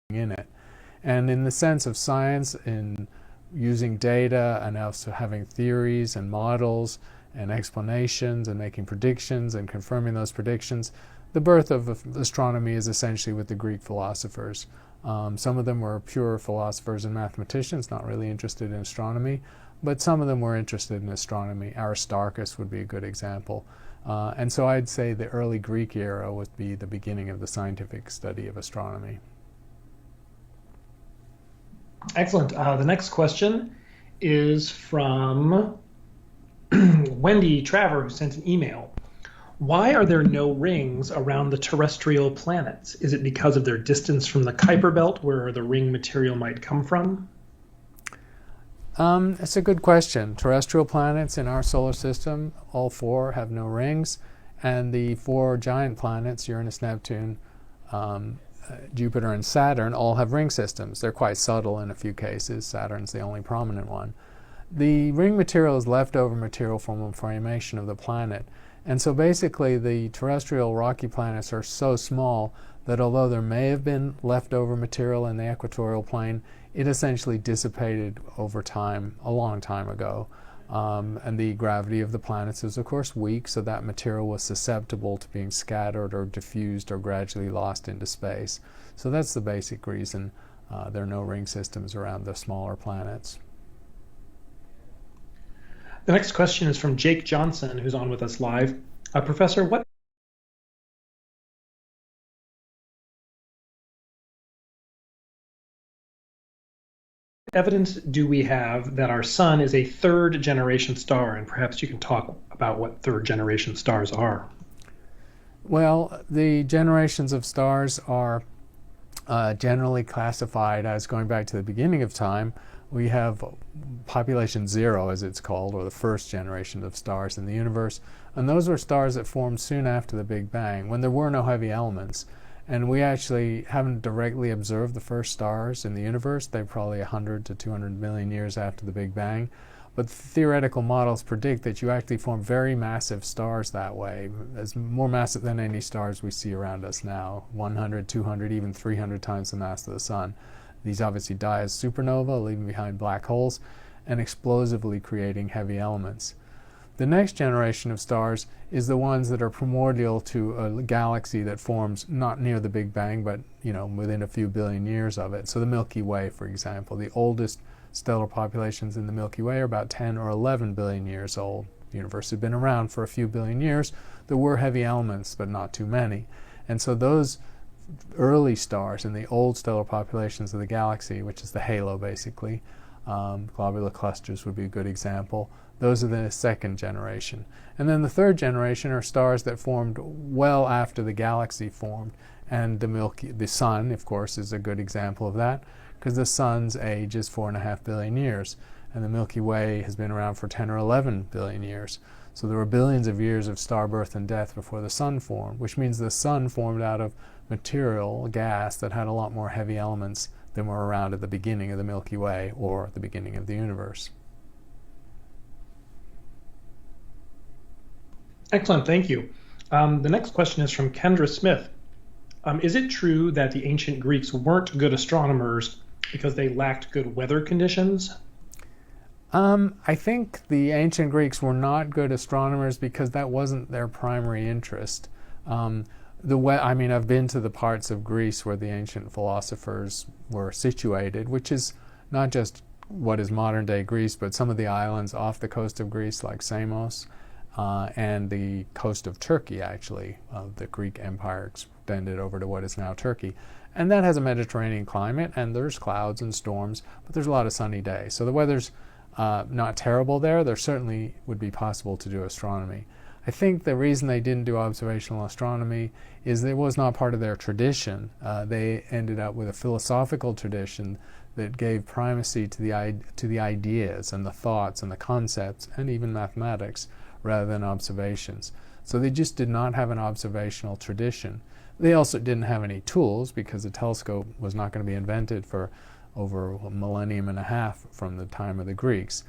in it. And in the sense of science, in using data and also having theories and models and explanations and making predictions and confirming those predictions, the birth of astronomy is essentially with the Greek philosophers. Some of them were pure philosophers and mathematicians, not really interested in astronomy, but some of them were interested in astronomy. Aristarchus would be a good example. And so I'd say the early Greek era would be the beginning of the scientific study of astronomy. Excellent. The next question is from Wendy Traver, who sent an email. Why are there no rings around the terrestrial planets? Is it because of their distance from the Kuiper belt, where the ring material might come from? It's a good question. Terrestrial planets in our solar system, all four, have no rings, and the four giant planets, Uranus, Neptune, Jupiter, and Saturn, all have ring systems. They're quite subtle in a few cases. Saturn's the only prominent one. The ring material is leftover material from the formation of the planet. And so basically the terrestrial rocky planets are so small that although there may have been leftover material in the equatorial plane, it essentially dissipated over time, a long time ago. And the gravity of the planets is of course weak, so that material was susceptible to being scattered or diffused or gradually lost into space. So that's the basic reason there are no ring systems around the smaller planets. The next question is from Jake Johnson, who's on with us live. Professor, what evidence do we have that our sun is a third generation star? And perhaps you can talk about what third generation stars are. Well, the generations of stars are generally classified as going back to the beginning of time. We have population zero, as it's called, or the first generation of stars in the universe. And those were stars that formed soon after the Big Bang, when there were no heavy elements. And we actually haven't directly observed the first stars in the universe. They're probably 100 to 200 million years after the Big Bang. But theoretical models predict that you actually form very massive stars that way, as more massive than any stars we see around us now, 100, 200, even 300 times the mass of the sun. These obviously die as supernova, leaving behind black holes, and explosively creating heavy elements. The next generation of stars is the ones that are primordial to a galaxy that forms not near the Big Bang, but within a few billion years of it. So the Milky Way, for example, the oldest stellar populations in the Milky Way are about 10 or 11 billion years old. The universe had been around for a few billion years. There were heavy elements, but not too many. And so those early stars in the old stellar populations of the galaxy, which is the halo basically, globular clusters would be a good example. Those are the second generation. And then the third generation are stars that formed well after the galaxy formed. And the sun, of course, is a good example of that, because the sun's age is 4.5 billion years. And the Milky Way has been around for 10 or 11 billion years. So there were billions of years of star birth and death before the sun formed, which means the sun formed out of material, gas, that had a lot more heavy elements than were around at the beginning of the Milky Way or the beginning of the universe. Excellent, thank you. The next question is from Kendra Smith. Is it true that the ancient Greeks weren't good astronomers because they lacked good weather conditions? I think the ancient Greeks were not good astronomers because that wasn't their primary interest. I've been to the parts of Greece where the ancient philosophers were situated, which is not just what is modern-day Greece, but some of the islands off the coast of Greece, like Samos, and the coast of Turkey, actually. The Greek Empire extended over to what is now Turkey. And that has a Mediterranean climate, and there's clouds and storms, but there's a lot of sunny days. So the weather's not terrible there. There certainly would be possible to do astronomy. I think the reason they didn't do observational astronomy is it was not part of their tradition. They ended up with a philosophical tradition that gave primacy to the ideas and the thoughts and the concepts and even mathematics rather than observations. So they just did not have an observational tradition. They also didn't have any tools because the telescope was not going to be invented for over a millennium and a half from the time of the Greeks.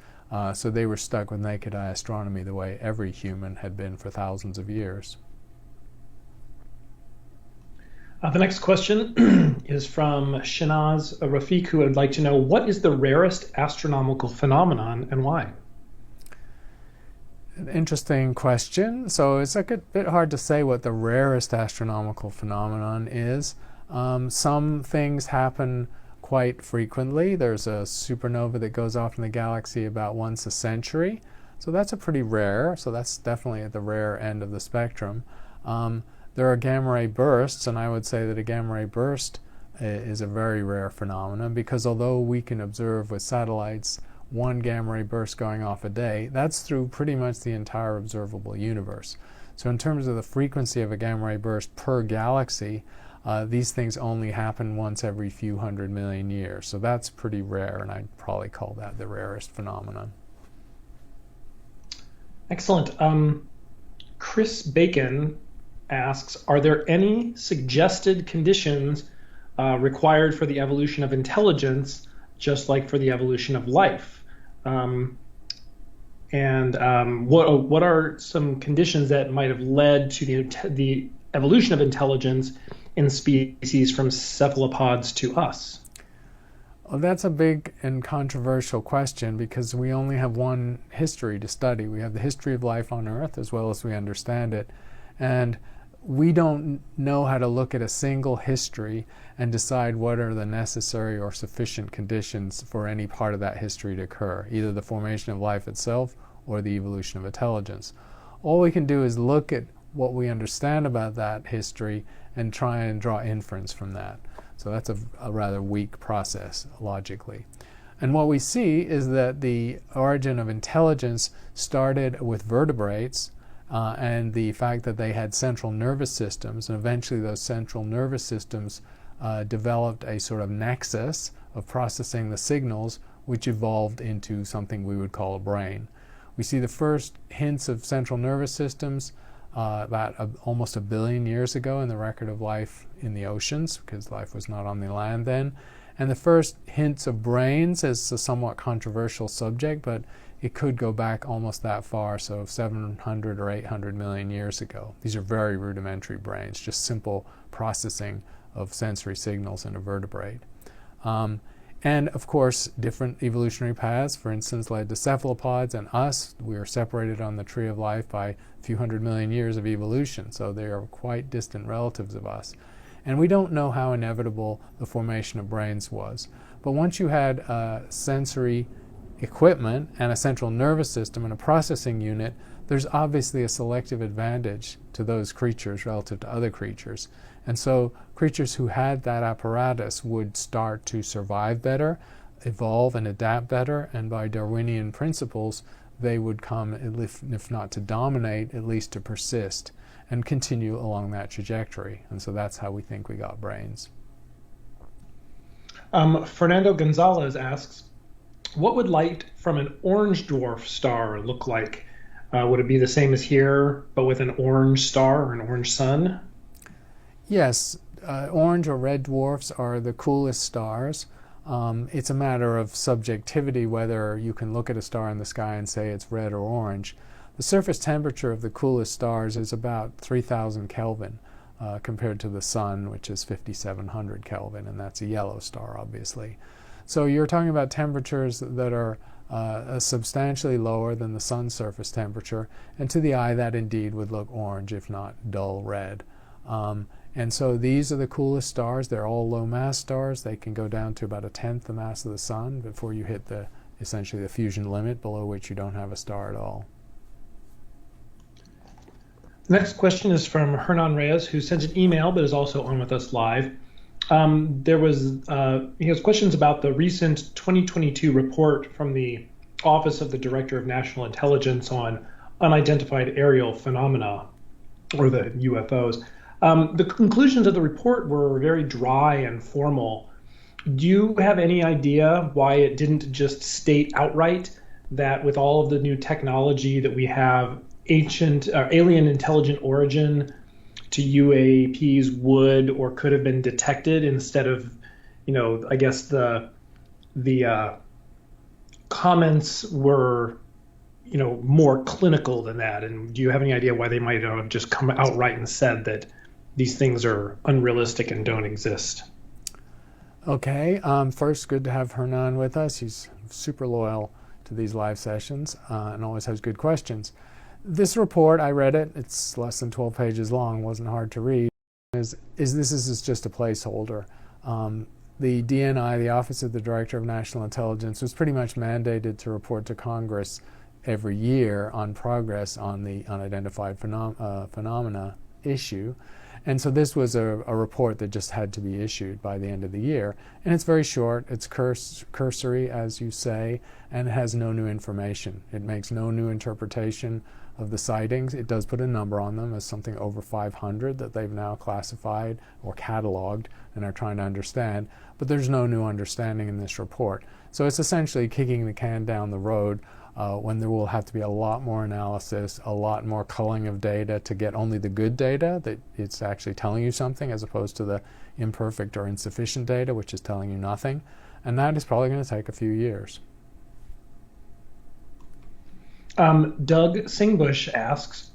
So they were stuck with naked eye astronomy the way every human had been for thousands of years. The next question is from Shanaz Rafiq, who would like to know what is the rarest astronomical phenomenon and why? An interesting question. So it's like a bit hard to say what the rarest astronomical phenomenon is. Some things happen quite frequently. There's a supernova that goes off in the galaxy about once a century. So that's a pretty rare. So that's definitely at the rare end of the spectrum. There are gamma ray bursts, and I would say that a gamma ray burst is a very rare phenomenon because although we can observe with satellites one gamma ray burst going off a day, that's through pretty much the entire observable universe. So in terms of the frequency of a gamma ray burst per galaxy, these things only happen once every few 100 million years. So that's pretty rare, and I'd probably call that the rarest phenomenon. Excellent. Chris Bacon asks, are there any suggested conditions required for the evolution of intelligence, just like for the evolution of life? What are some conditions that might have led to the evolution of intelligence in species from cephalopods to us? Well, that's a big and controversial question because we only have one history to study. We have the history of life on Earth as well as we understand it. And we don't know how to look at a single history and decide what are the necessary or sufficient conditions for any part of that history to occur, either the formation of life itself or the evolution of intelligence. All we can do is look at what we understand about that history and try and draw inference from that. So that's a rather weak process logically. And what we see is that the origin of intelligence started with vertebrates and the fact that they had central nervous systems, and eventually those central nervous systems developed a sort of nexus of processing the signals, which evolved into something we would call a brain. We see the first hints of central nervous systems almost 1 billion years ago in the record of life in the oceans, because life was not on the land then. And the first hints of brains is a somewhat controversial subject, but it could go back almost that far, so 700 or 800 million years ago. These are very rudimentary brains, just simple processing of sensory signals in a vertebrate. And of course, different evolutionary paths, for instance, led to cephalopods and us. We are separated on the tree of life by a few 100 million years of evolution, so they are quite distant relatives of us. And we don't know how inevitable the formation of brains was. But once you had sensory equipment and a central nervous system and a processing unit, there's obviously a selective advantage to those creatures relative to other creatures. And so creatures who had that apparatus would start to survive better, evolve and adapt better, and by Darwinian principles, they would come, if not to dominate, at least to persist and continue along that trajectory. And so that's how we think we got brains. Fernando Gonzalez asks, what would light from an orange dwarf star look like? Would it be the same as here, but with an orange star or an orange sun? Yes, orange or red dwarfs are the coolest stars. It's a matter of subjectivity whether you can look at a star in the sky and say it's red or orange. The surface temperature of the coolest stars is about 3,000 Kelvin compared to the sun, which is 5,700 Kelvin, and that's a yellow star, obviously. So you're talking about temperatures that are substantially lower than the sun's surface temperature, and to the eye that indeed would look orange, if not dull red. And so these are the coolest stars. They're all low mass stars. They can go down to about 1/10 the mass of the sun before you hit essentially the fusion limit, below which you don't have a star at all. The next question is from Hernan Reyes, who sent an email but is also on with us live. He has questions about the recent 2022 report from the Office of the Director of National Intelligence on unidentified aerial phenomena, or the UFOs. The conclusions of the report were very dry and formal. Do you have any idea why it didn't just state outright that with all of the new technology that we have, alien intelligent origin to UAPs would or could have been detected instead of, I guess the comments were, more clinical than that? And do you have any idea why they might have just come outright and said that these things are unrealistic and don't exist? Okay, first, good to have Hernan with us. He's super loyal to these live sessions and always has good questions. This report, I read it, it's less than 12 pages long, wasn't hard to read, is this is just a placeholder. The DNI, the Office of the Director of National Intelligence, was pretty much mandated to report to Congress every year on progress on the unidentified phenomena issue. And so this was a report that just had to be issued by the end of the year. And it's very short, it's cursory, as you say, and it has no new information. It makes no new interpretation of the sightings. It does put a number on them as something over 500 that they've now classified or cataloged and are trying to understand, but there's no new understanding in this report. So it's essentially kicking the can down the road when there will have to be a lot more analysis, a lot more culling of data to get only the good data, that it's actually telling you something, as opposed to the imperfect or insufficient data, which is telling you nothing. And that is probably going to take a few years. Doug Singbush asks,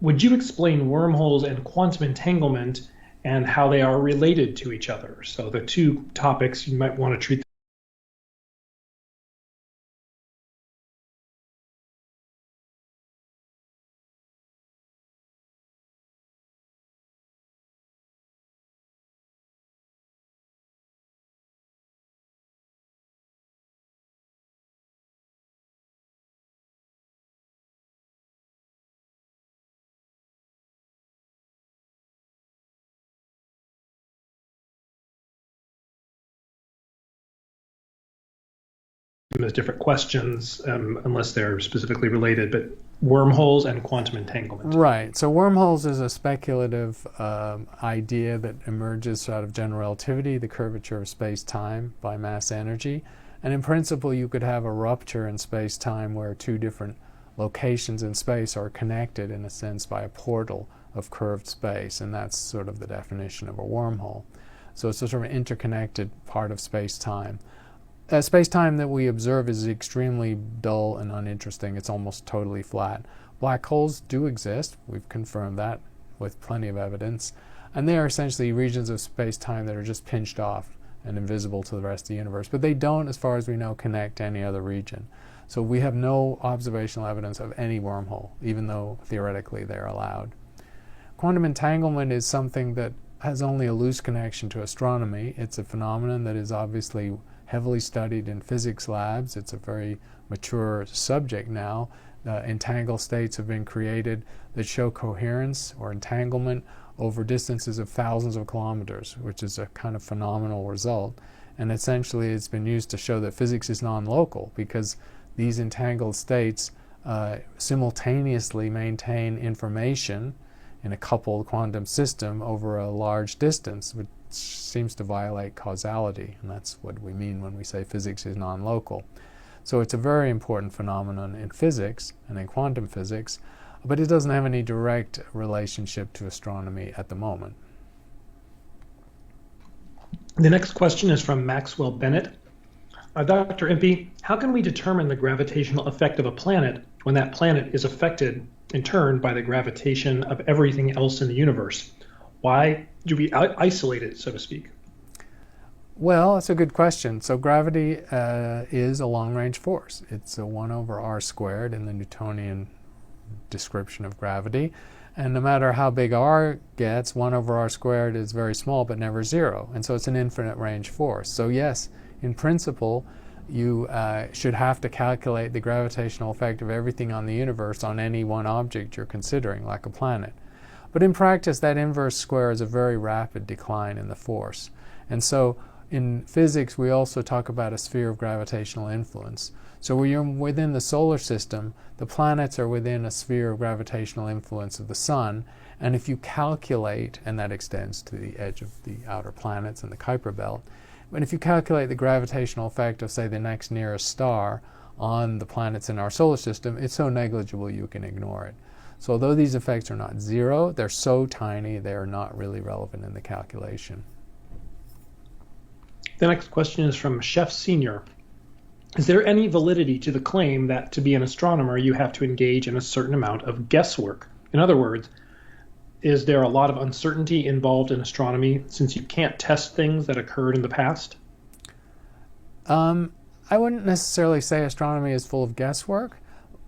would you explain wormholes and quantum entanglement and how they are related to each other? So the two topics you might want to treat them as different questions, unless they're specifically related, but wormholes and quantum entanglement. Right. So wormholes is a speculative idea that emerges out of general relativity, the curvature of space-time by mass energy. And in principle, you could have a rupture in space-time where two different locations in space are connected, in a sense, by a portal of curved space. And that's sort of the definition of a wormhole. So it's a sort of interconnected part of space-time. Space-time that we observe is extremely dull and uninteresting. It's almost totally flat. Black holes do exist. We've confirmed that with plenty of evidence. And they are essentially regions of space-time that are just pinched off and invisible to the rest of the universe. But they don't, as far as we know, connect to any other region. So we have no observational evidence of any wormhole, even though theoretically they're allowed. Quantum entanglement is something that has only a loose connection to astronomy. It's a phenomenon that is obviously heavily studied in physics labs. It's a very mature subject now. Entangled states have been created that show coherence or entanglement over distances of thousands of kilometers, which is a kind of phenomenal result. And essentially it's been used to show that physics is non-local, because these entangled states simultaneously maintain information in a coupled quantum system over a large distance, which seems to violate causality, and that's what we mean when we say physics is non-local. So it's a very important phenomenon in physics and in quantum physics, but it doesn't have any direct relationship to astronomy at the moment. The next question is from Maxwell Bennett. Dr. Impey, how can we determine the gravitational effect of a planet when that planet is affected in turn by the gravitation of everything else in the universe? Why do we isolate it, so to speak? Well, that's a good question. So gravity is a long-range force. It's a 1 over r squared in the Newtonian description of gravity. And no matter how big r gets, 1 over r squared is very small but never zero. And so it's an infinite range force. So yes, in principle, you should have to calculate the gravitational effect of everything on the universe on any one object you're considering, like a planet. But in practice, that inverse square is a very rapid decline in the force. And so in physics, we also talk about a sphere of gravitational influence. So when you're within the solar system, the planets are within a sphere of gravitational influence of the sun. And if you calculate, and that extends to the edge of the outer planets and the Kuiper belt, but if you calculate the gravitational effect of, say, the next nearest star on the planets in our solar system, it's so negligible you can ignore it. So although these effects are not zero, they're so tiny they are not really relevant in the calculation. The next question is from Chef Senior. Is there any validity to the claim that to be an astronomer you have to engage in a certain amount of guesswork? In other words, is there a lot of uncertainty involved in astronomy since you can't test things that occurred in the past? I wouldn't necessarily say astronomy is full of guesswork.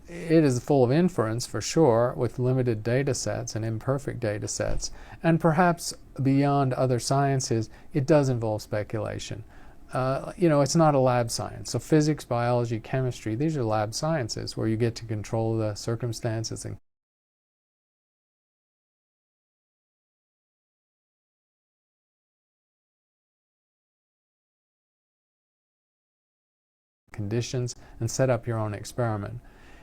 It is full of inference for sure, with limited data sets and imperfect data sets. And perhaps beyond other sciences, it does involve speculation. It's not a lab science. So physics, biology, chemistry, these are lab sciences where you get to control the circumstances and conditions and set up your own experiment.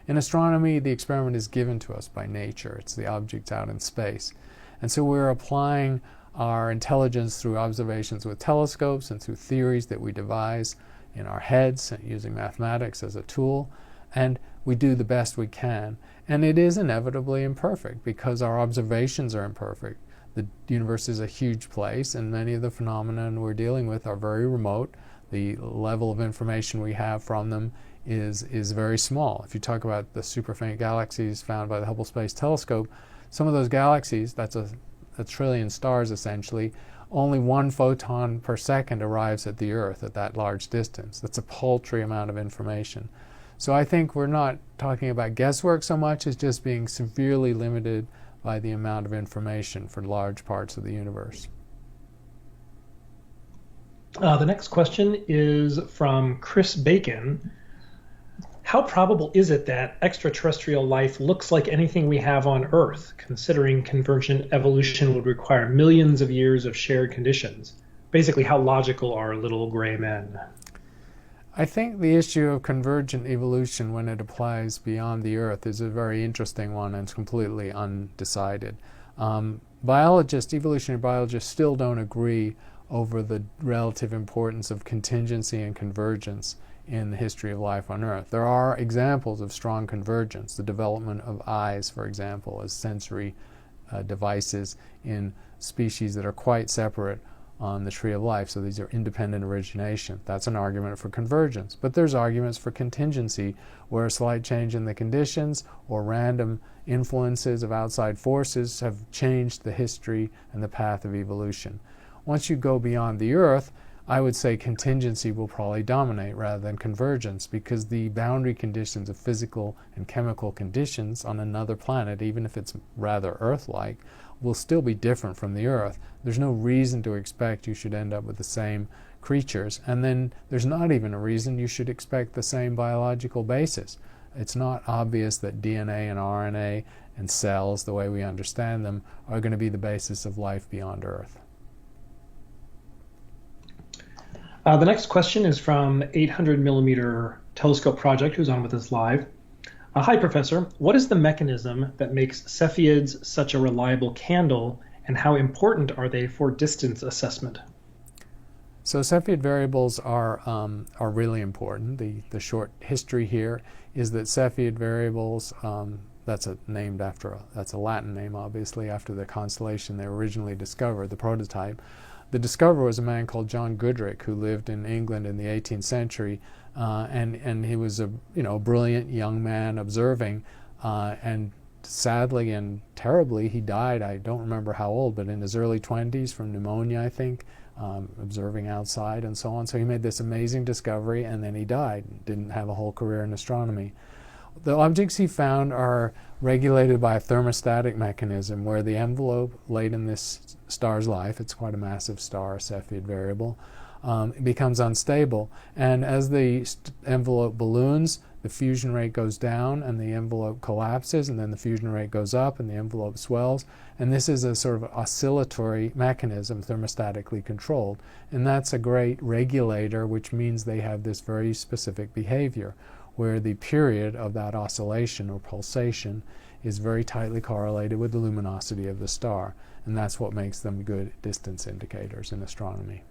In astronomy, the experiment is given to us by nature. It's the objects out in space. And so we're applying our intelligence through observations with telescopes and through theories that we devise in our heads using mathematics as a tool. And we do the best we can. And it is inevitably imperfect because our observations are imperfect. The universe is a huge place, and many of the phenomena we're dealing with are very remote. The level of information we have from them is very small. If you talk about the super faint galaxies found by the Hubble Space Telescope, some of those galaxies, that's a trillion stars essentially, only 1 photon per second arrives at the Earth at that large distance. That's a paltry amount of information. So I think we're not talking about guesswork so much as just being severely limited by the amount of information for large parts of the universe. The next question is from Chris Bacon. How probable is it that extraterrestrial life looks like anything we have on Earth, considering convergent evolution would require millions of years of shared conditions? Basically, how logical are little gray men? I think the issue of convergent evolution when it applies beyond the Earth is a very interesting one and it's completely undecided. Evolutionary biologists still don't agree over the relative importance of contingency and convergence in the history of life on Earth. There are examples of strong convergence, the development of eyes, for example, as sensory devices in species that are quite separate on the tree of life. So these are independent origination. That's an argument for convergence. But there's arguments for contingency, where a slight change in the conditions or random influences of outside forces have changed the history and the path of evolution. Once you go beyond the Earth, I would say contingency will probably dominate rather than convergence, because the boundary conditions of physical and chemical conditions on another planet, even if it's rather Earth-like, will still be different from the Earth. There's no reason to expect you should end up with the same creatures, and then there's not even a reason you should expect the same biological basis. It's not obvious that DNA and RNA and cells, the way we understand them, are going to be the basis of life beyond Earth. The next question is from 800 millimeter telescope project, who's on with us live. Hi, Professor. What is the mechanism that makes Cepheids such a reliable candle, and how important are they for distance assessment? So Cepheid variables are really important. The short history here is that Cepheid variables, that's a Latin name, obviously, after the constellation they originally discovered, the prototype. The discoverer was a man called John Goodricke, who lived in England in the 18th century, and he was a brilliant young man observing, and sadly and terribly he died. I don't remember how old, but in his early 20s from pneumonia, I think, observing outside and so on. So he made this amazing discovery, and then he died. Didn't have a whole career in astronomy. The objects he found are regulated by a thermostatic mechanism where the envelope late in this star's life, it's quite a massive star, a Cepheid variable, becomes unstable. And as the envelope balloons, the fusion rate goes down and the envelope collapses, and then the fusion rate goes up and the envelope swells. And this is a sort of oscillatory mechanism, thermostatically controlled. And that's a great regulator, which means they have this very specific behavior, where the period of that oscillation or pulsation is very tightly correlated with the luminosity of the star. And that's what makes them good distance indicators in astronomy.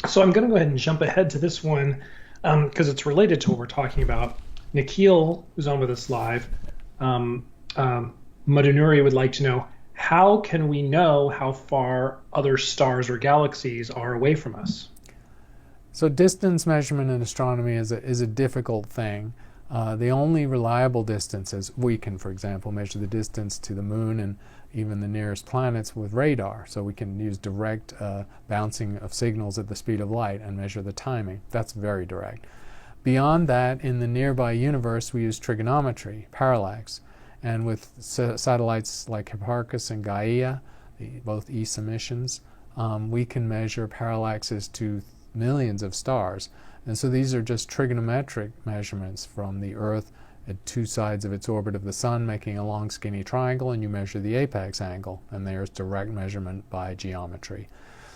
So I'm going to go ahead and jump ahead to this one because it's related to what we're talking about. Nikhil, who's on with us live, Madhunuri would like to know, how can we know how far other stars or galaxies are away from us? So distance measurement in astronomy is a difficult thing. The only reliable distances, we can, for example, measure the distance to the moon and even the nearest planets with radar. So we can use direct bouncing of signals at the speed of light and measure the timing. That's very direct. Beyond that, in the nearby universe, we use trigonometry, parallax. And with satellites like Hipparchus and Gaia, both east emissions, we can measure parallaxes to millions of stars. And so these are just trigonometric measurements from the Earth at two sides of its orbit of the Sun, making a long skinny triangle, and you measure the apex angle, and there's direct measurement by geometry.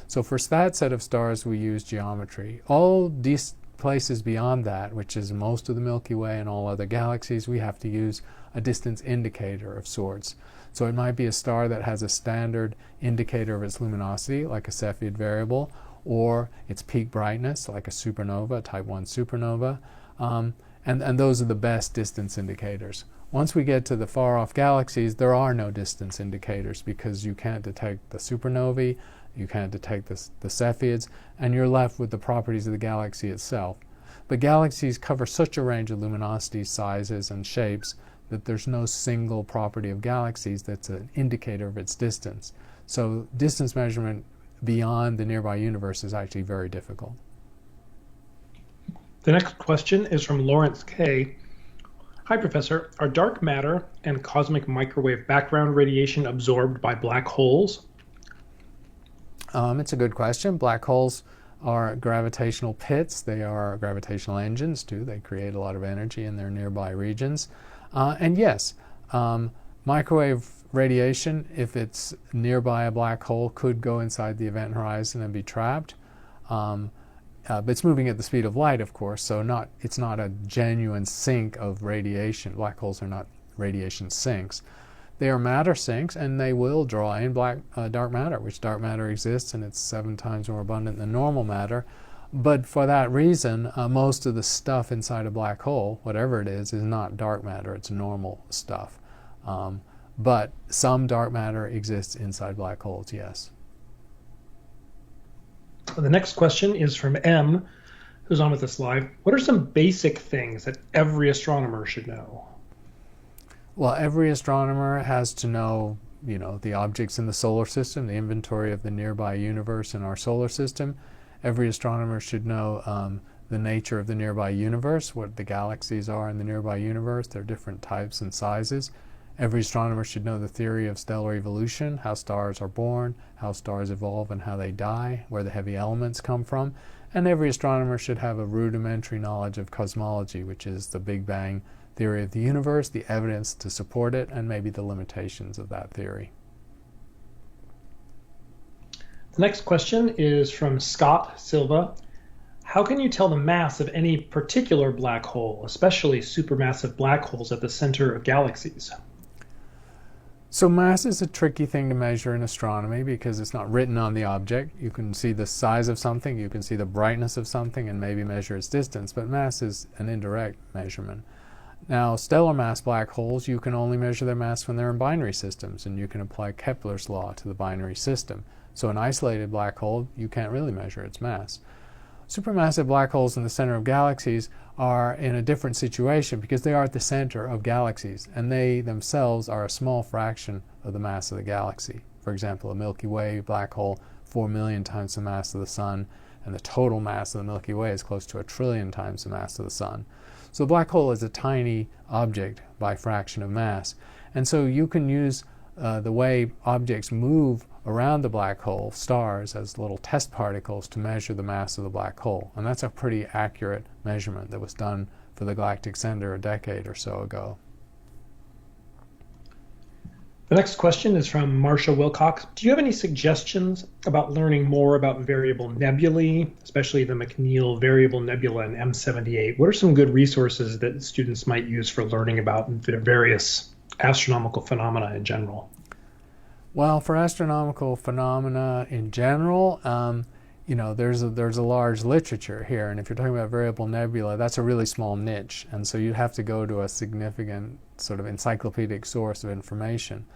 So for that set of stars, we use geometry. All these places beyond that, which is most of the Milky Way and all other galaxies, we have to use a distance indicator of sorts. So it might be a star that has a standard indicator of its luminosity, like a Cepheid variable, or its peak brightness, like a supernova, a type 1 supernova, and those are the best distance indicators. Once we get to the far-off galaxies, there are no distance indicators because you can't detect the supernovae, you can't detect the Cepheids, and you're left with the properties of the galaxy itself. But galaxies cover such a range of luminosities, sizes, and shapes that there's no single property of galaxies that's an indicator of its distance. So distance measurement beyond the nearby universe is actually very difficult. The next question is from Lawrence K. Hi, Professor. Are dark matter and cosmic microwave background radiation absorbed by black holes? It's a good question. Black holes are gravitational pits. They are gravitational engines, too. They create a lot of energy in their nearby regions. And yes, microwave radiation, if it's nearby a black hole, could go inside the event horizon and be trapped. But it's moving at the speed of light, of course, so it's not a genuine sink of radiation. Black holes are not radiation sinks. They are matter sinks, and they will draw in dark matter, which dark matter exists, and it's 7 times more abundant than normal matter. But for that reason, most of the stuff inside a black hole, whatever it is not dark matter. It's normal stuff. But some dark matter exists inside black holes, yes. The next question is from M, who's on with us live. What are some basic things that every astronomer should know? Well, every astronomer has to know, the objects in the solar system, the inventory of the nearby universe in our solar system. Every astronomer should know the nature of the nearby universe, what the galaxies are in the nearby universe, their different types and sizes. Every astronomer should know the theory of stellar evolution, how stars are born, how stars evolve and how they die, where the heavy elements come from. And every astronomer should have a rudimentary knowledge of cosmology, which is the Big Bang theory of the universe, the evidence to support it, and maybe the limitations of that theory. The next question is from Scott Silva. How can you tell the mass of any particular black hole, especially supermassive black holes at the center of galaxies? So mass is a tricky thing to measure in astronomy because it's not written on the object. You can see the size of something, you can see the brightness of something, and maybe measure its distance, but mass is an indirect measurement. Now, stellar mass black holes, you can only measure their mass when they're in binary systems, and you can apply Kepler's law to the binary system. So an isolated black hole, you can't really measure its mass. Supermassive black holes in the center of galaxies are in a different situation because they are at the center of galaxies, and they themselves are a small fraction of the mass of the galaxy. For example, a Milky Way black hole, 4 million times the mass of the Sun, and the total mass of the Milky Way is close to 1 trillion times the mass of the Sun. So a black hole is a tiny object by fraction of mass. And so you can use the way objects move around the black hole, stars, as little test particles to measure the mass of the black hole. And that's a pretty accurate measurement that was done for the Galactic Center a decade or so ago. The next question is from Marcia Wilcox. Do you have any suggestions about learning more about variable nebulae, especially the McNeil Variable Nebula and M78? What are some good resources that students might use for learning about various astronomical phenomena in general? Well, for astronomical phenomena in general, there's a large literature here, and if you're talking about variable nebula, that's a really small niche, and so you have to go to a significant sort of encyclopedic source of information.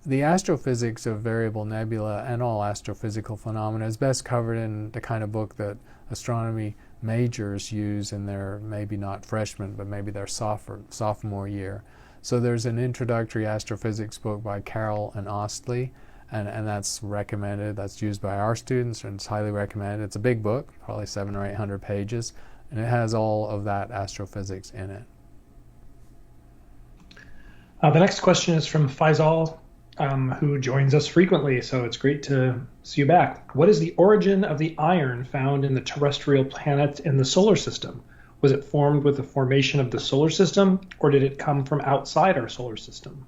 The astrophysics of variable nebula and all astrophysical phenomena is best covered in the kind of book that astronomy majors use in their, maybe not freshman, but maybe their sophomore year. So there's an introductory astrophysics book by Carroll and Ostley, and that's recommended. That's used by our students, and it's highly recommended. It's a big book, probably 700 or 800 pages, and it has all of that astrophysics in it. The next question is from Faisal, who joins us frequently, so it's great to see you back. What is the origin of the iron found in the terrestrial planets in the solar system? Was it formed with the formation of the solar system, or did it come from outside our solar system?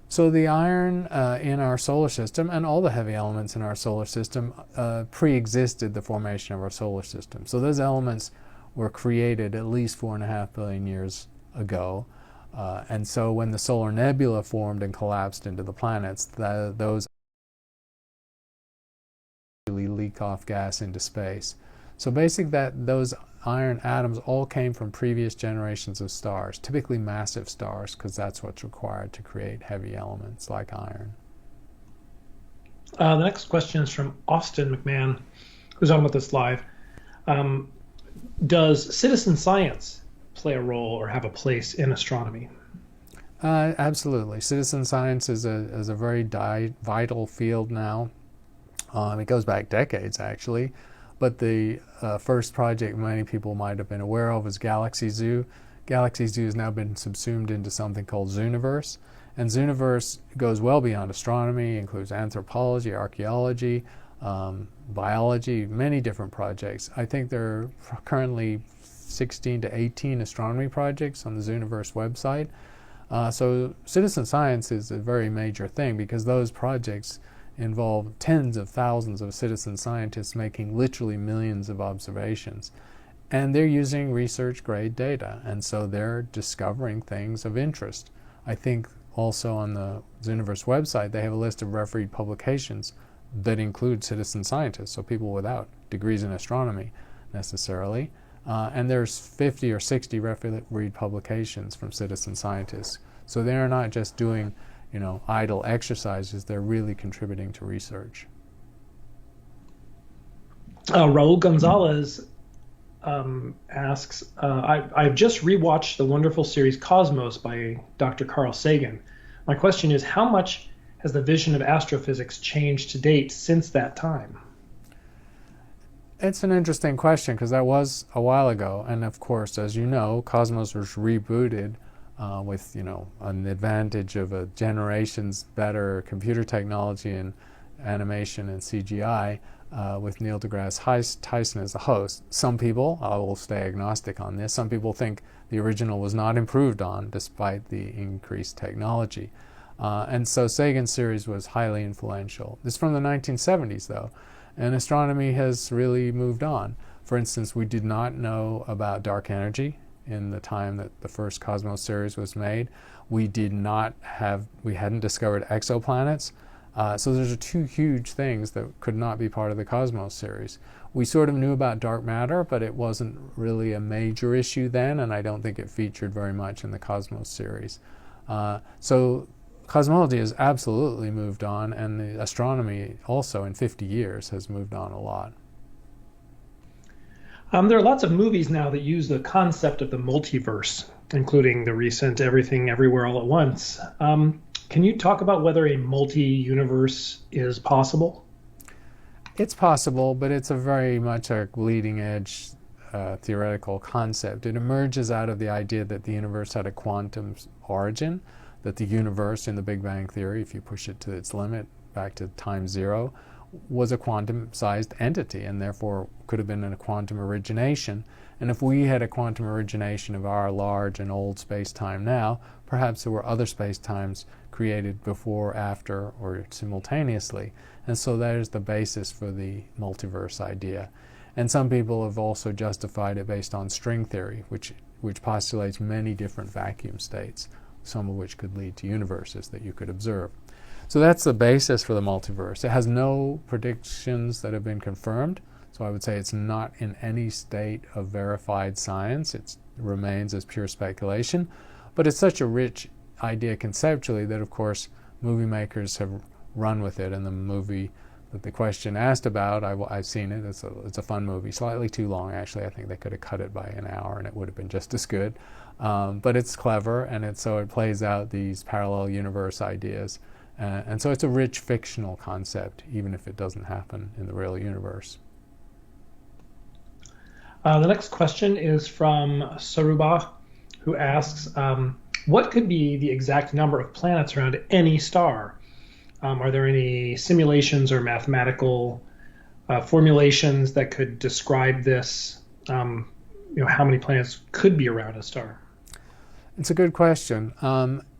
So the iron in our solar system, and all the heavy elements in our solar system, pre-existed the formation of our solar system. So those elements were created at least 4.5 billion years ago. And so when the solar nebula formed and collapsed into the planets, those leak off gas into space. So basically those iron atoms all came from previous generations of stars, typically massive stars, because that's what's required to create heavy elements like iron. The next question is from Austin McMahon, who's on with us live. Does citizen science play a role or have a place in astronomy? Absolutely. Citizen science is a very vital field now. It goes back decades, actually. But the first project many people might have been aware of is Galaxy Zoo. Galaxy Zoo has now been subsumed into something called Zooniverse. And Zooniverse goes well beyond astronomy, includes anthropology, archaeology, biology, many different projects. I think there are currently 16 to 18 astronomy projects on the Zooniverse website. So citizen science is a very major thing because those projects involve tens of thousands of citizen scientists making literally millions of observations. And they're using research-grade data, and so they're discovering things of interest. I think also on the Zooniverse website they have a list of refereed publications that include citizen scientists, so people without degrees in astronomy necessarily. And there's 50 or 60 refereed publications from citizen scientists. So they're not just doing idle exercises, they're really contributing to research. Raul Gonzalez asks, I've just rewatched the wonderful series Cosmos by Dr. Carl Sagan. My question is, how much has the vision of astrophysics changed to date since that time? It's an interesting question because that was a while ago, and of course, as you know, Cosmos was rebooted with an advantage of a generation's better computer technology and animation and CGI with Neil deGrasse Tyson as the host. Some people, I will stay agnostic on this, some people think the original was not improved on despite the increased technology. And so Sagan's series was highly influential. This is from the 1970s though, and astronomy has really moved on. For instance, we did not know about dark energy in the time that the first Cosmos series was made. We hadn't discovered exoplanets. So those are two huge things that could not be part of the Cosmos series. We sort of knew about dark matter, but it wasn't really a major issue then, and I don't think it featured very much in the Cosmos series. So cosmology has absolutely moved on, and the astronomy also in 50 years has moved on a lot. There are lots of movies now that use the concept of the multiverse, including the recent Everything Everywhere All at Once. Can you talk about whether a multi-universe is possible? It's possible, but it's a very much a leading edge theoretical concept. It emerges out of the idea that the universe had a quantum origin, that the universe in the Big Bang Theory, if you push it to its limit back to time zero, was a quantum-sized entity and therefore could have been in a quantum origination. And if we had a quantum origination of our large and old space-time now, perhaps there were other space-times created before, after, or simultaneously. And so that is the basis for the multiverse idea. And some people have also justified it based on string theory, which postulates many different vacuum states, some of which could lead to universes that you could observe. So that's the basis for the multiverse. It has no predictions that have been confirmed, so I would say it's not in any state of verified science. It remains as pure speculation, but it's such a rich idea conceptually that, of course, movie makers have run with it. And the movie that the question asked about, I've seen it. It's a fun movie, slightly too long actually. I think they could have cut it by an hour and it would have been just as good. But it's clever, and so it plays out these parallel universe ideas. And so it's a rich fictional concept, even if it doesn't happen in the real universe. The next question is from Saruba, who asks, what could be the exact number of planets around any star? Are there any simulations or mathematical formulations that could describe this? How many planets could be around a star? It's a good question.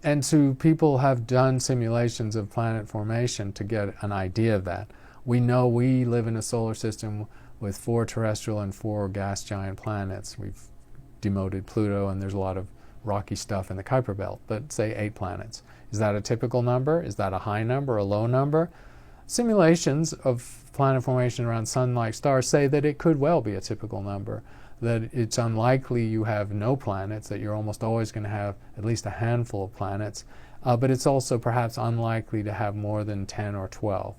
And so people have done simulations of planet formation to get an idea of that. We know we live in a solar system with 4 terrestrial and 4 gas giant planets. We've demoted Pluto, and there's a lot of rocky stuff in the Kuiper Belt, but say 8 planets. Is that a typical number? Is that a high number, a low number? Simulations of planet formation around sun-like stars say that it could well be a typical number, that it's unlikely you have no planets, that you're almost always going to have at least a handful of planets, but it's also perhaps unlikely to have more than 10 or 12.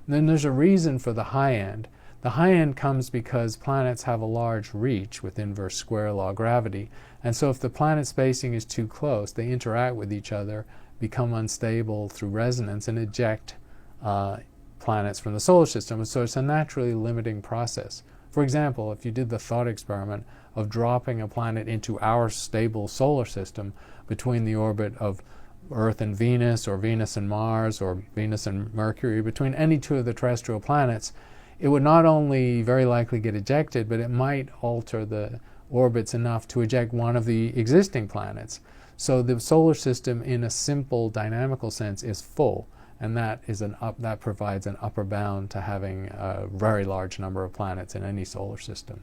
And then there's a reason for the high end. The high end comes because planets have a large reach with inverse square law gravity, and so if the planet spacing is too close, they interact with each other, become unstable through resonance, and eject planets from the solar system. So it's a naturally limiting process. For example, if you did the thought experiment of dropping a planet into our stable solar system between the orbit of Earth and Venus, or Venus and Mars, or Venus and Mercury, between any 2 of the terrestrial planets, it would not only very likely get ejected, but it might alter the orbits enough to eject one of the existing planets. So the solar system, in a simple dynamical sense, is full, and that provides an upper bound to having a very large number of planets in any solar system.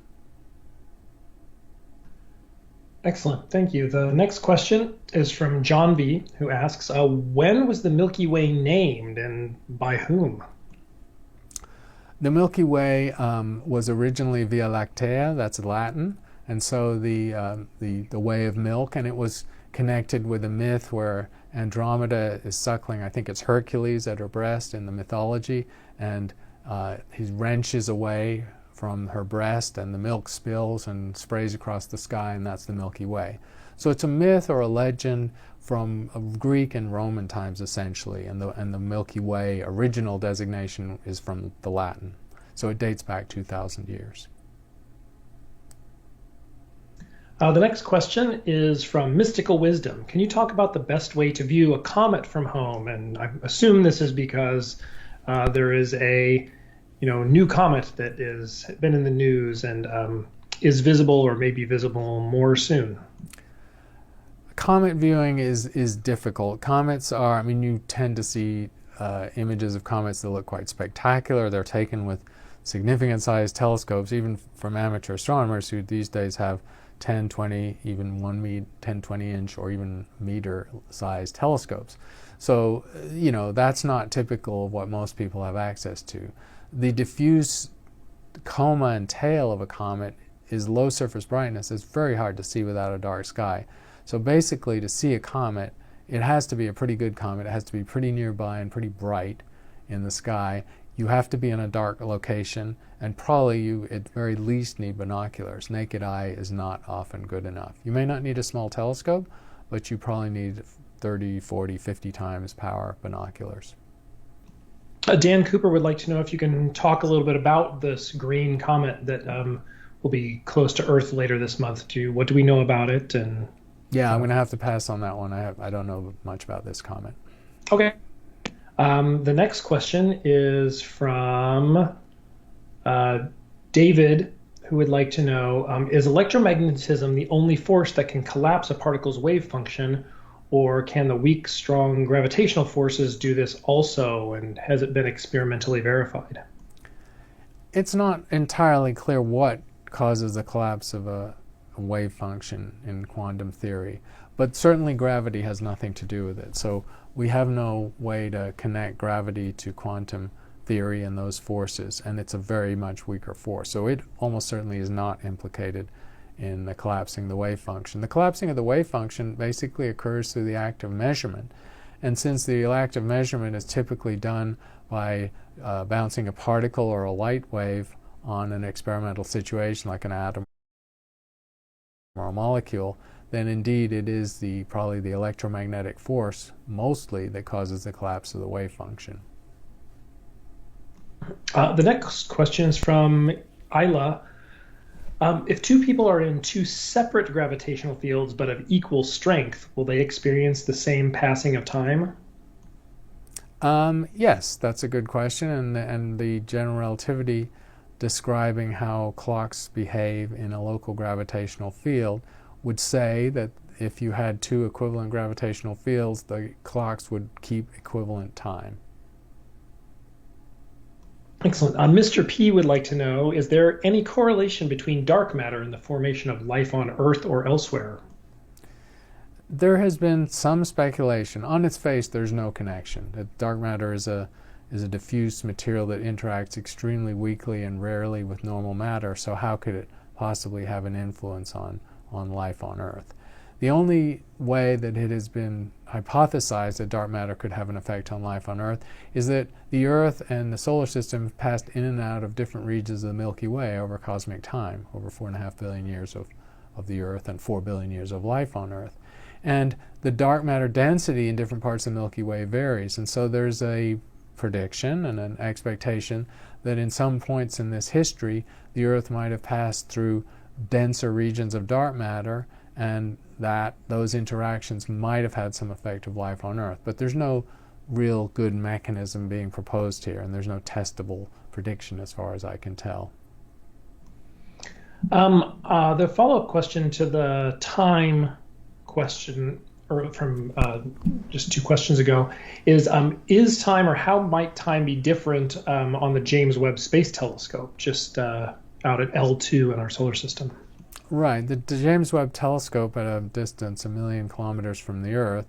Excellent, thank you. The next question is from John B., who asks, when was the Milky Way named and by whom? The Milky Way was originally Via Lactea, that's Latin, and so the way of milk, and it was connected with a myth where Andromeda is suckling, I think it's Hercules at her breast in the mythology, and he wrenches away from her breast, and the milk spills and sprays across the sky, and that's the Milky Way. So it's a myth or a legend from Greek and Roman times, essentially, and the Milky Way original designation is from the Latin. So it dates back 2,000 years. The next question is from Mystical Wisdom. Can you talk about the best way to view a comet from home? And I assume this is because there is a new comet that has been in the news and is visible or may be visible more soon. Comet viewing is difficult. Comets are, you tend to see images of comets that look quite spectacular. They're taken with significant sized telescopes, even from amateur astronomers who these days have 10, 20, even 10, 20 inch or even meter sized telescopes. So, that's not typical of what most people have access to. The diffuse coma and tail of a comet is low surface brightness. It's very hard to see without a dark sky. So basically, to see a comet, it has to be a pretty good comet. It has to be pretty nearby and pretty bright in the sky. You have to be in a dark location, and probably you at very least need binoculars. Naked eye is not often good enough. You may not need a small telescope, but you probably need 30, 40, 50 times power binoculars. Dan Cooper would like to know if you can talk a little bit about this green comet that will be close to Earth later this month. What do we know about it? And yeah, I'm going to have to pass on that one. I don't know much about this comet. Okay. The next question is from David, who would like to know, is electromagnetism the only force that can collapse a particle's wave function, or can the weak, strong gravitational forces do this also, and has it been experimentally verified? It's not entirely clear what causes the collapse of a wave function in quantum theory, but certainly gravity has nothing to do with it. So we have no way to connect gravity to quantum theory and those forces, and it's a very much weaker force. So it almost certainly is not implicated in the collapsing the wave function. The collapsing of the wave function basically occurs through the act of measurement. And since the act of measurement is typically done by bouncing a particle or a light wave on an experimental situation like an atom or a molecule, then indeed it is probably the electromagnetic force mostly that causes the collapse of the wave function. The next question is from Isla. If two people are in two separate gravitational fields but of equal strength, will they experience the same passing of time? Yes, that's a good question, and the general relativity describing how clocks behave in a local gravitational field would say that if you had two equivalent gravitational fields, the clocks would keep equivalent time. Excellent. Mr. P would like to know, is there any correlation between dark matter and the formation of life on Earth or elsewhere? There has been some speculation. On its face, there's no connection. That dark matter is a diffuse material that interacts extremely weakly and rarely with normal matter, so how could it possibly have an influence on life on Earth? The only way that it has been hypothesized that dark matter could have an effect on life on Earth is that the Earth and the solar system have passed in and out of different regions of the Milky Way over cosmic time, over 4.5 billion years of the Earth and 4 billion years of life on Earth. And the dark matter density in different parts of the Milky Way varies, and so there's a prediction and an expectation that in some points in this history the Earth might have passed through denser regions of dark matter, and that those interactions might have had some effect of life on Earth. But there's no real good mechanism being proposed here, and there's no testable prediction as far as I can tell. The follow-up question to the time question, or from just 2 questions ago, is time, or how might time be different on the James Webb Space Telescope, just out at L2 in our solar system? Right. The James Webb Telescope at a distance 1 million kilometers from the Earth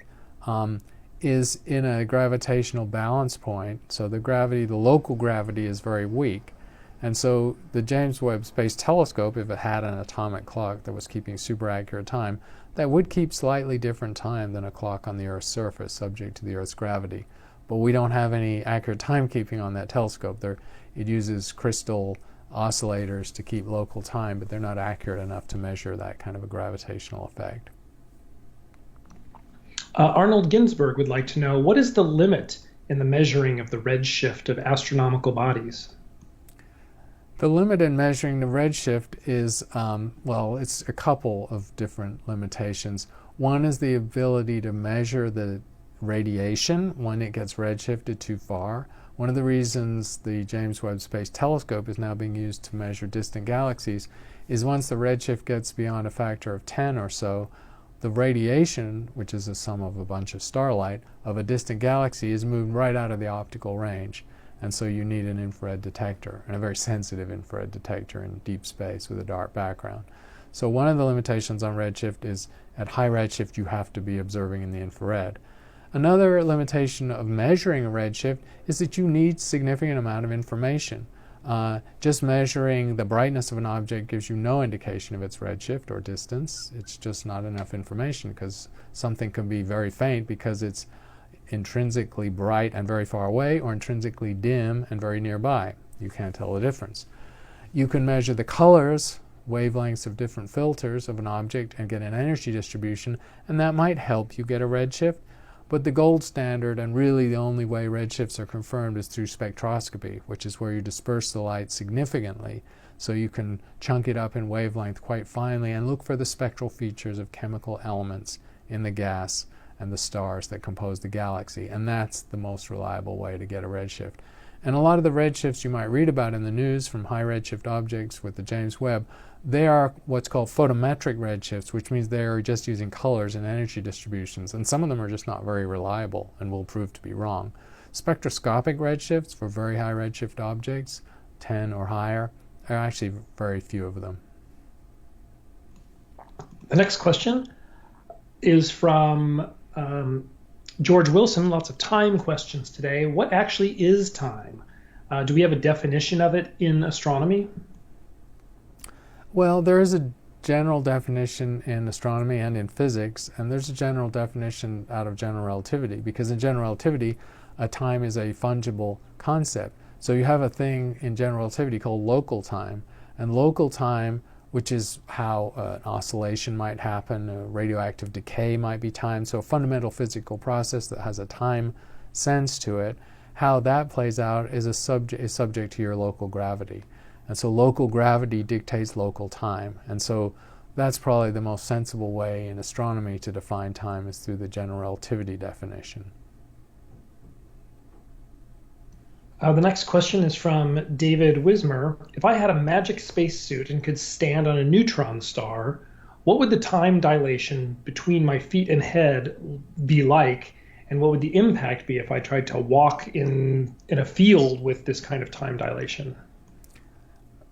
is in a gravitational balance point. So the local gravity is very weak. And so the James Webb Space Telescope, if it had an atomic clock that was keeping super accurate time, that would keep slightly different time than a clock on the Earth's surface, subject to the Earth's gravity. But we don't have any accurate timekeeping on that telescope. It uses crystal oscillators to keep local time, but they're not accurate enough to measure that kind of a gravitational effect. Arnold Ginsberg would like to know, what is the limit in the measuring of the redshift of astronomical bodies? The limit in measuring the redshift is, it's a couple of different limitations. One is the ability to measure the radiation when it gets redshifted too far. One of the reasons the James Webb Space Telescope is now being used to measure distant galaxies is once the redshift gets beyond a factor of 10 or so, the radiation, which is the sum of a bunch of starlight, of a distant galaxy is moved right out of the optical range. And so you need an infrared detector, and a very sensitive infrared detector in deep space with a dark background. So one of the limitations on redshift is at high redshift you have to be observing in the infrared. Another limitation of measuring a redshift is that you need significant amount of information. Just measuring the brightness of an object gives you no indication of its redshift or distance. It's just not enough information, because something can be very faint because it's intrinsically bright and very far away, or intrinsically dim and very nearby. You can't tell the difference. You can measure the colors, wavelengths of different filters of an object, and get an energy distribution, and that might help you get a redshift. But the gold standard, and really the only way redshifts are confirmed, is through spectroscopy, which is where you disperse the light significantly so you can chunk it up in wavelength quite finely and look for the spectral features of chemical elements in the gas and the stars that compose the galaxy. And that's the most reliable way to get a redshift. And a lot of the redshifts you might read about in the news from high redshift objects with the James Webb, they are what's called photometric redshifts, which means they are just using colors and energy distributions, and some of them are just not very reliable and will prove to be wrong. Spectroscopic redshifts for very high redshift objects, 10 or higher, are actually very few of them. The next question is from George Wilson. Lots of time questions today. What actually is time? Do we have a definition of it in astronomy? Well, there is a general definition in astronomy and in physics, and there's a general definition out of general relativity, because in general relativity, time is a fungible concept. So you have a thing in general relativity called local time, and local time which is how an oscillation might happen, a radioactive decay might be timed. So a fundamental physical process that has a time sense to it, how that plays out is subject to your local gravity. And so local gravity dictates local time. And so that's probably the most sensible way in astronomy to define time, is through the general relativity definition. The next question is from David Wismer. If I had a magic spacesuit and could stand on a neutron star, what would the time dilation between my feet and head be like? And what would the impact be if I tried to walk in a field with this kind of time dilation?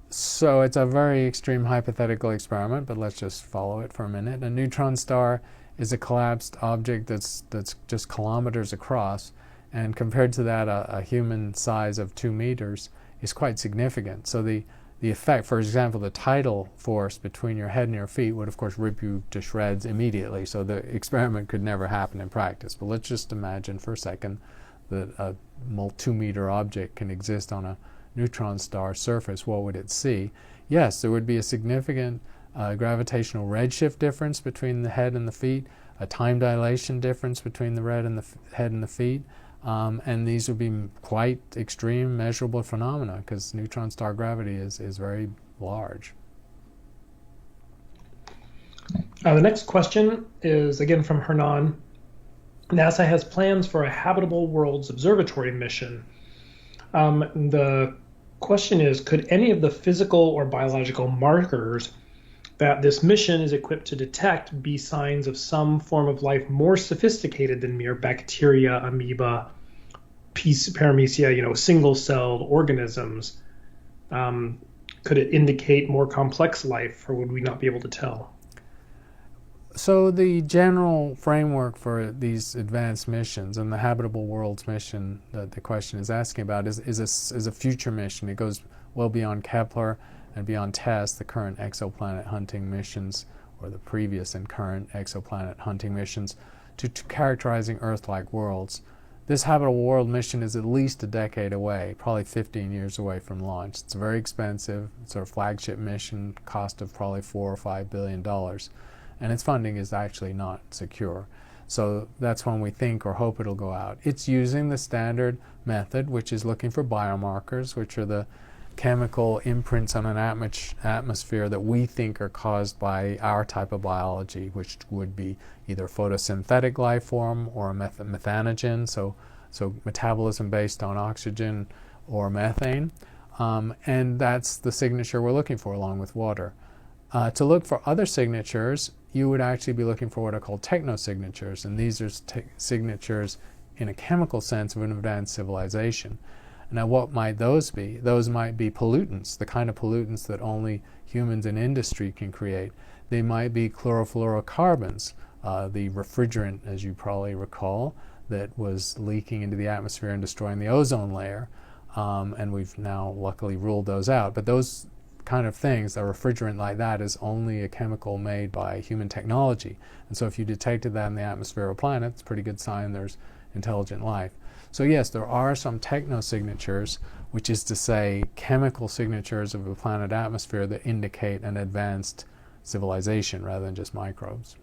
So it's a very extreme hypothetical experiment, but let's just follow it for a minute. A neutron star is a collapsed object that's just kilometers across, and compared to that, a human size of 2 meters is quite significant. So the effect, for example, the tidal force between your head and your feet would of course rip you to shreds immediately. So the experiment could never happen in practice. But let's just imagine for a second that a 2-meter object can exist on a neutron star surface. What would it see? Yes, there would be a significant gravitational redshift difference between the head and the feet, a time dilation difference between the head and the feet, and these would be quite extreme measurable phenomena, because neutron star gravity is very large. The next question is again from Hernan. NASA has plans for a habitable worlds observatory mission. The question is, could any of the physical or biological markers that this mission is equipped to detect be signs of some form of life more sophisticated than mere bacteria, amoeba, paramecia, single-celled organisms? Could it indicate more complex life, or would we not be able to tell? So the general framework for these advanced missions, and the Habitable Worlds mission that the question is asking about, is a future mission. It goes well beyond Kepler and beyond TESS, the current exoplanet hunting missions, or the previous and current exoplanet hunting missions, to characterizing Earth-like worlds. This Habitable World mission is at least a decade away, probably 15 years away from launch. It's very expensive. It's a flagship mission, cost of probably $4 or $5 billion. And its funding is actually not secure. So that's when we think or hope it'll go out. It's using the standard method, which is looking for biomarkers, which are the chemical imprints on an atmosphere that we think are caused by our type of biology, which would be either photosynthetic life form or a methanogen, so metabolism based on oxygen or methane. And that's the signature we're looking for, along with water. To look for other signatures, you would actually be looking for what are called technosignatures, and these are signatures in a chemical sense of an advanced civilization. Now, what might those be? Those might be pollutants, the kind of pollutants that only humans in industry can create. They might be chlorofluorocarbons, the refrigerant, as you probably recall, that was leaking into the atmosphere and destroying the ozone layer, and we've now luckily ruled those out. But those kind of things, a refrigerant like that, is only a chemical made by human technology. And so if you detected that in the atmosphere of a planet, it's a pretty good sign there's intelligent life. So yes, there are some technosignatures, which is to say chemical signatures of a planet atmosphere that indicate an advanced civilization rather than just microbes.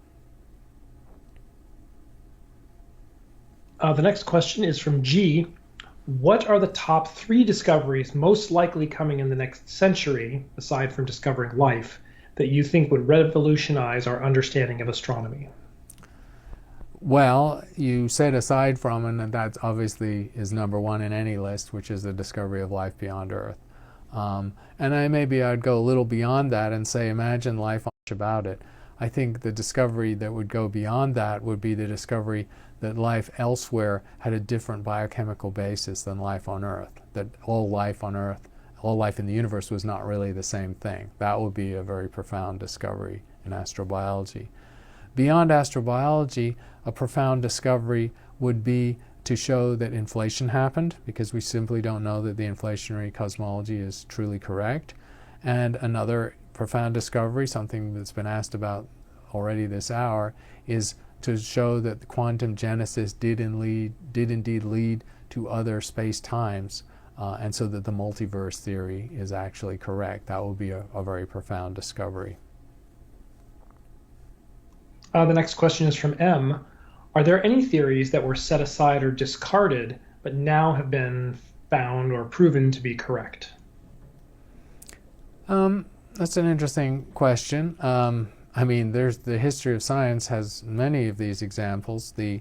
The next question is from G. What are the top 3 discoveries most likely coming in the next century, aside from discovering life, that you think would revolutionize our understanding of astronomy? Well, you said aside from, and that obviously is number 1 in any list, which is the discovery of life beyond Earth. And maybe I'd go a little beyond that and say, imagine life about it. I think the discovery that would go beyond that would be the discovery that life elsewhere had a different biochemical basis than life on Earth, that all life on Earth, all life in the universe was not really the same thing. That would be a very profound discovery in astrobiology. Beyond astrobiology, a profound discovery would be to show that inflation happened, because we simply don't know that the inflationary cosmology is truly correct. And another profound discovery, something that's been asked about already this hour, is to show that quantum genesis did indeed lead to other space-times and so that the multiverse theory is actually correct. That will be a very profound discovery. The next question is from M. Are there any theories that were set aside or discarded but now have been found or proven to be correct? That's an interesting question. I mean, the history of science has many of these examples. The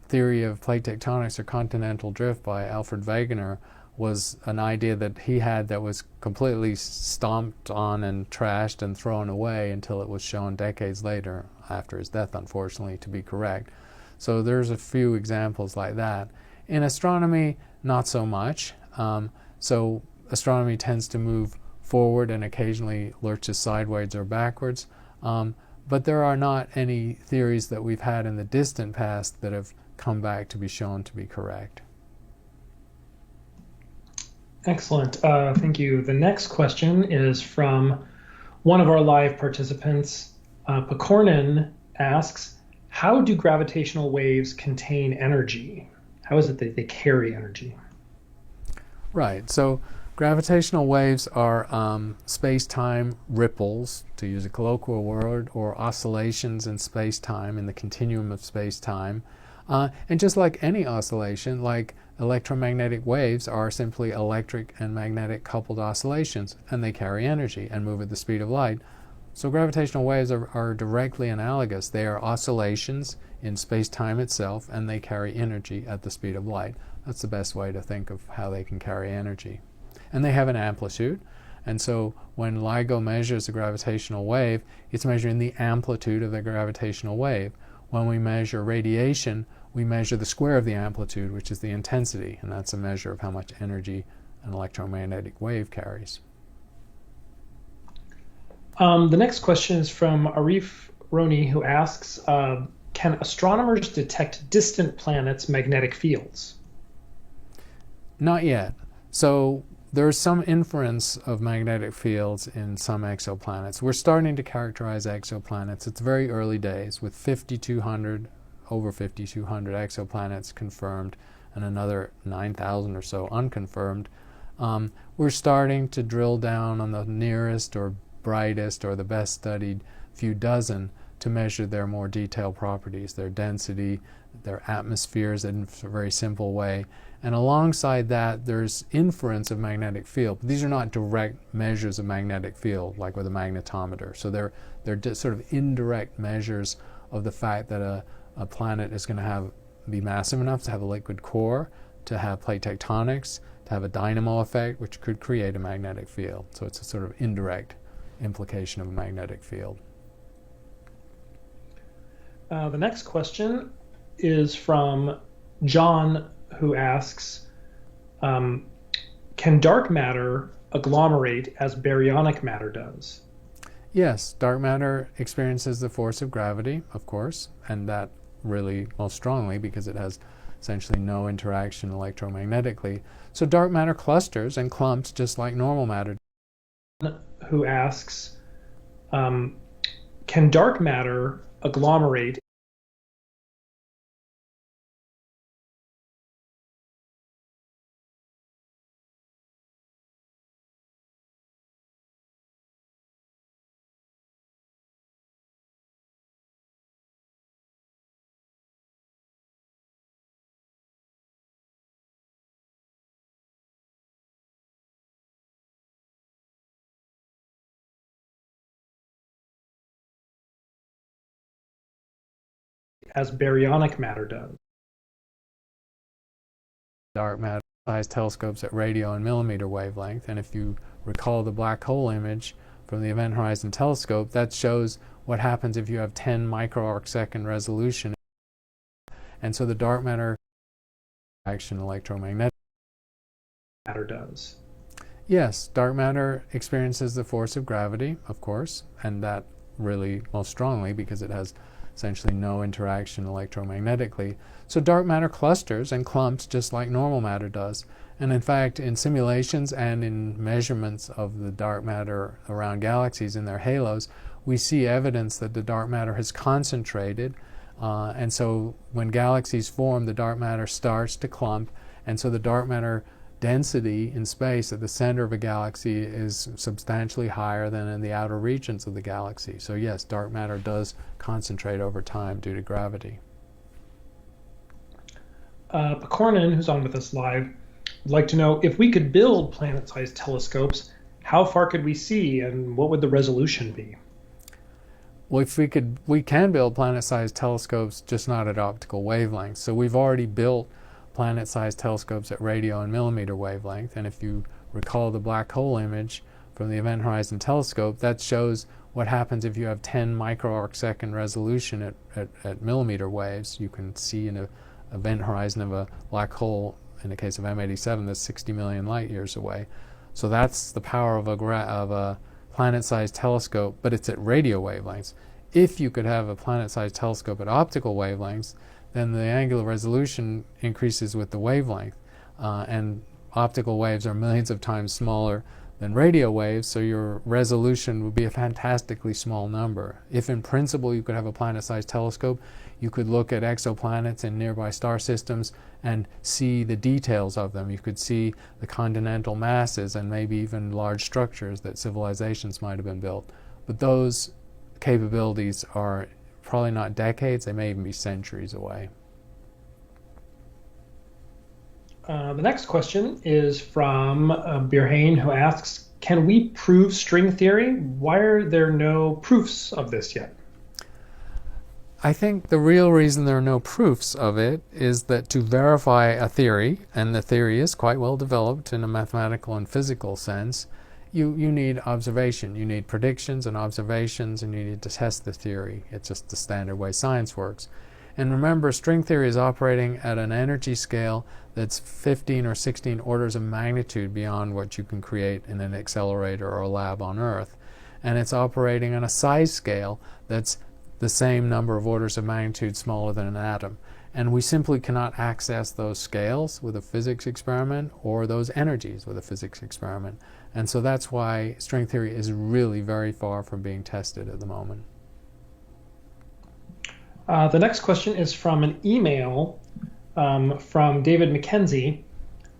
theory of plate tectonics or continental drift by Alfred Wegener was an idea that he had that was completely stomped on and trashed and thrown away until it was shown decades later, after his death unfortunately, to be correct. So there's a few examples like that. In astronomy, not so much. So astronomy tends to move forward and occasionally lurches sideways or backwards. But there are not any theories that we've had in the distant past that have come back to be shown to be correct. Excellent. Thank you. The next question is from one of our live participants. Pekornin asks, how do gravitational waves contain energy? How is it that they carry energy? Right. So gravitational waves are space-time ripples, to use a colloquial word, or oscillations in space-time, in the continuum of space-time. And just like any oscillation, like electromagnetic waves are simply electric and magnetic coupled oscillations, and they carry energy and move at the speed of light. So gravitational waves are directly analogous. They are oscillations in space-time itself, and they carry energy at the speed of light. That's the best way to think of how they can carry energy. And they have an amplitude, and so when LIGO measures a gravitational wave, it's measuring the amplitude of the gravitational wave. When we measure radiation, we measure the square of the amplitude, which is the intensity, and that's a measure of how much energy an electromagnetic wave carries. The next question is from Arif Roni, who asks, can astronomers detect distant planets' magnetic fields? Not yet. So there's some inference of magnetic fields in some exoplanets. We're starting to characterize exoplanets. It's very early days with over 5,200 exoplanets confirmed and another 9,000 or so unconfirmed. We're starting to drill down on the nearest or brightest or the best studied few dozen to measure their more detailed properties, their density, their atmospheres in a very simple way. And alongside that, there's inference of magnetic field. These are not direct measures of magnetic field, like with a magnetometer. So they're sort of indirect measures of the fact that a planet is going to be massive enough to have a liquid core, to have plate tectonics, to have a dynamo effect, which could create a magnetic field. So it's a sort of indirect implication of a magnetic field. The next question is from John, who asks, can dark matter agglomerate as baryonic matter does? Yes, dark matter experiences the force of gravity, of course, and that really most strongly because it has essentially no interaction electromagnetically. So dark matter clusters and clumps just like normal matter. Who asks, can dark matter agglomerate as baryonic matter does? Dark matter size telescopes at radio and millimeter wavelength, and if you recall the black hole image from the Event Horizon Telescope, that shows what happens if you have 10 microarcsecond resolution. And so the dark matter action electromagnetic Matter does. Yes, dark matter experiences the force of gravity, of course, and that really most strongly because it has essentially no interaction electromagnetically. So dark matter clusters and clumps just like normal matter does. And in fact, in simulations and in measurements of the dark matter around galaxies in their halos, we see evidence that the dark matter has concentrated. And so when galaxies form, the dark matter starts to clump. And so the dark matter density in space at the center of a galaxy is substantially higher than in the outer regions of the galaxy. So yes, dark matter does concentrate over time due to gravity. Pecornin, who's on with us live, would like to know if we could build planet-sized telescopes, how far could we see and what would the resolution be? Well, we can build planet-sized telescopes, just not at optical wavelengths. So we've already built planet-sized telescopes at radio and millimeter wavelength. And if you recall the black hole image from the Event Horizon Telescope, that shows what happens if you have 10 microarcsecond resolution at millimeter waves. You can see an event horizon of a black hole, in the case of M87, that's 60 million light years away. So that's the power of a planet-sized telescope, but it's at radio wavelengths. If you could have a planet-sized telescope at optical wavelengths, then the angular resolution increases with the wavelength. And optical waves are millions of times smaller than radio waves, so your resolution would be a fantastically small number. If in principle you could have a planet-sized telescope, you could look at exoplanets and nearby star systems and see the details of them. You could see the continental masses and maybe even large structures that civilizations might have been built. But those capabilities are probably not decades, they may even be centuries away. The next question is from Birhane, who asks, can we prove string theory? Why are there no proofs of this yet? I think the real reason there are no proofs of it is that to verify a theory, and the theory is quite well developed in a mathematical and physical sense, you need observation. You need predictions and observations, and you need to test the theory. It's just the standard way science works. And remember, string theory is operating at an energy scale that's 15 or 16 orders of magnitude beyond what you can create in an accelerator or a lab on Earth. And it's operating on a size scale that's the same number of orders of magnitude smaller than an atom. And we simply cannot access those scales with a physics experiment or those energies with a physics experiment. And so that's why string theory is really very far from being tested at the moment. The next question is from an email from David McKenzie.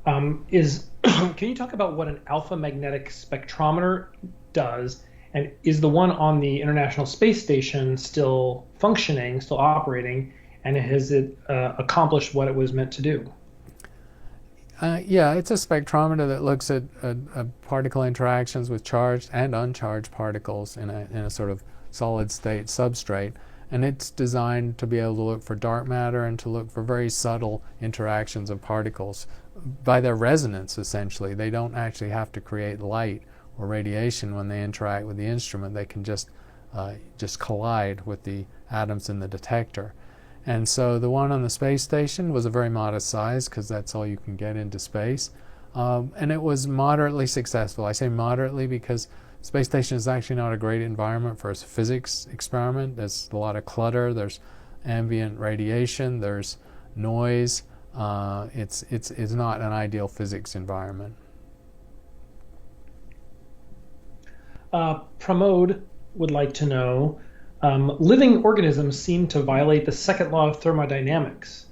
Can you talk about what an alpha magnetic spectrometer does? And is the one on the International Space Station still functioning, still operating? And has it accomplished what it was meant to do? Yeah, it's a spectrometer that looks at particle interactions with charged and uncharged particles in a sort of solid state substrate. And it's designed to be able to look for dark matter and to look for very subtle interactions of particles by their resonance, essentially. They don't actually have to create light or radiation when they interact with the instrument. They can just collide with the atoms in the detector. And so the one on the space station was a very modest size because that's all you can get into space. And it was moderately successful. I say moderately because space station is actually not a great environment for a physics experiment. There's a lot of clutter, there's ambient radiation, there's noise. It's not an ideal physics environment. Pramod would like to know, living organisms seem to violate the second law of thermodynamics.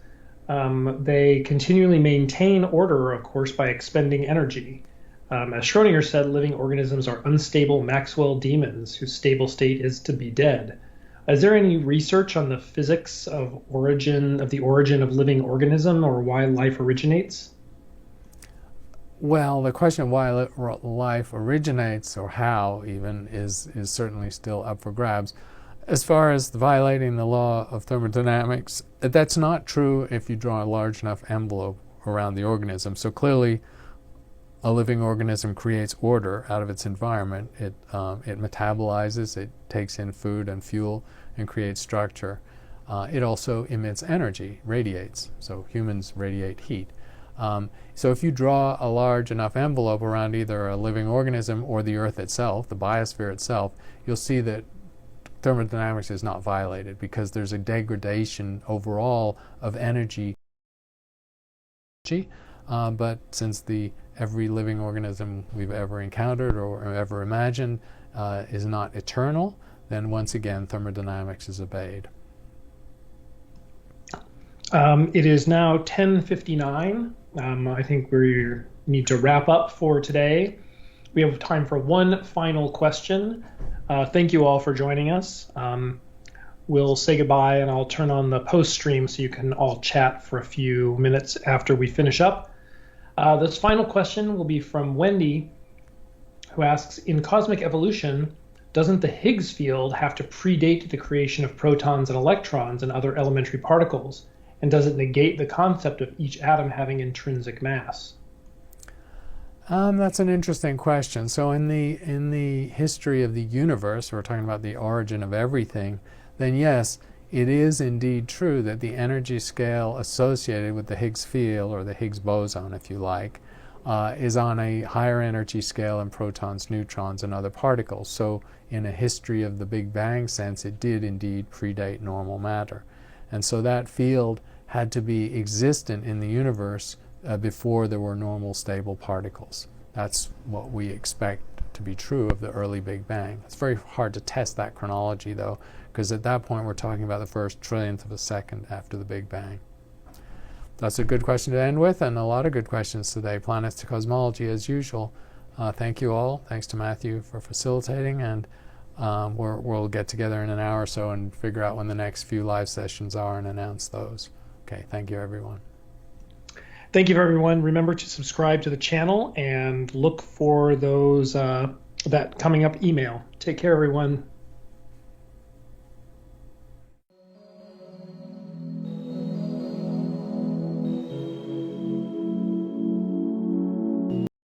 They continually maintain order, of course, by expending energy. As Schrödinger said, living organisms are unstable Maxwell demons whose stable state is to be dead. Is there any research on the physics of the origin of living organism or why life originates? Well, the question of why life originates, or how even, is certainly still up for grabs. As far as violating the law of thermodynamics, that's not true if you draw a large enough envelope around the organism. So clearly, a living organism creates order out of its environment. It metabolizes, it takes in food and fuel, and creates structure. It also emits energy, radiates. So humans radiate heat. So if you draw a large enough envelope around either a living organism or the Earth itself, the biosphere itself, you'll see that thermodynamics is not violated because there's a degradation overall of energy. But since every living organism we've ever encountered or ever imagined is not eternal, then once again thermodynamics is obeyed. It is now 10:59. I think we need to wrap up for today. We have time for one final question. Thank you all for joining us. We'll say goodbye, and I'll turn on the post stream so you can all chat for a few minutes after we finish up. This final question will be from Wendy, who asks, in cosmic evolution, doesn't the Higgs field have to predate the creation of protons and electrons and other elementary particles? And does it negate the concept of each atom having intrinsic mass? That's an interesting question. So in the history of the universe, we're talking about the origin of everything, then yes, it is indeed true that the energy scale associated with the Higgs field, or the Higgs boson if you like, is on a higher energy scale in protons, neutrons, and other particles. So in a history of the Big Bang sense, it did indeed predate normal matter. And so that field had to be existent in the universe before there were normal stable particles. That's what we expect to be true of the early Big Bang. It's very hard to test that chronology, though, because at that point we're talking about the first trillionth of a second after the Big Bang. That's a good question to end with, and a lot of good questions today. Planets to Cosmology, as usual. Thank you all. Thanks to Matthew for facilitating, and we'll get together in an hour or so and figure out when the next few live sessions are and announce those. Okay, thank you, everyone. Thank you, everyone. Remember to subscribe to the channel and look for those that coming up email. Take care, everyone.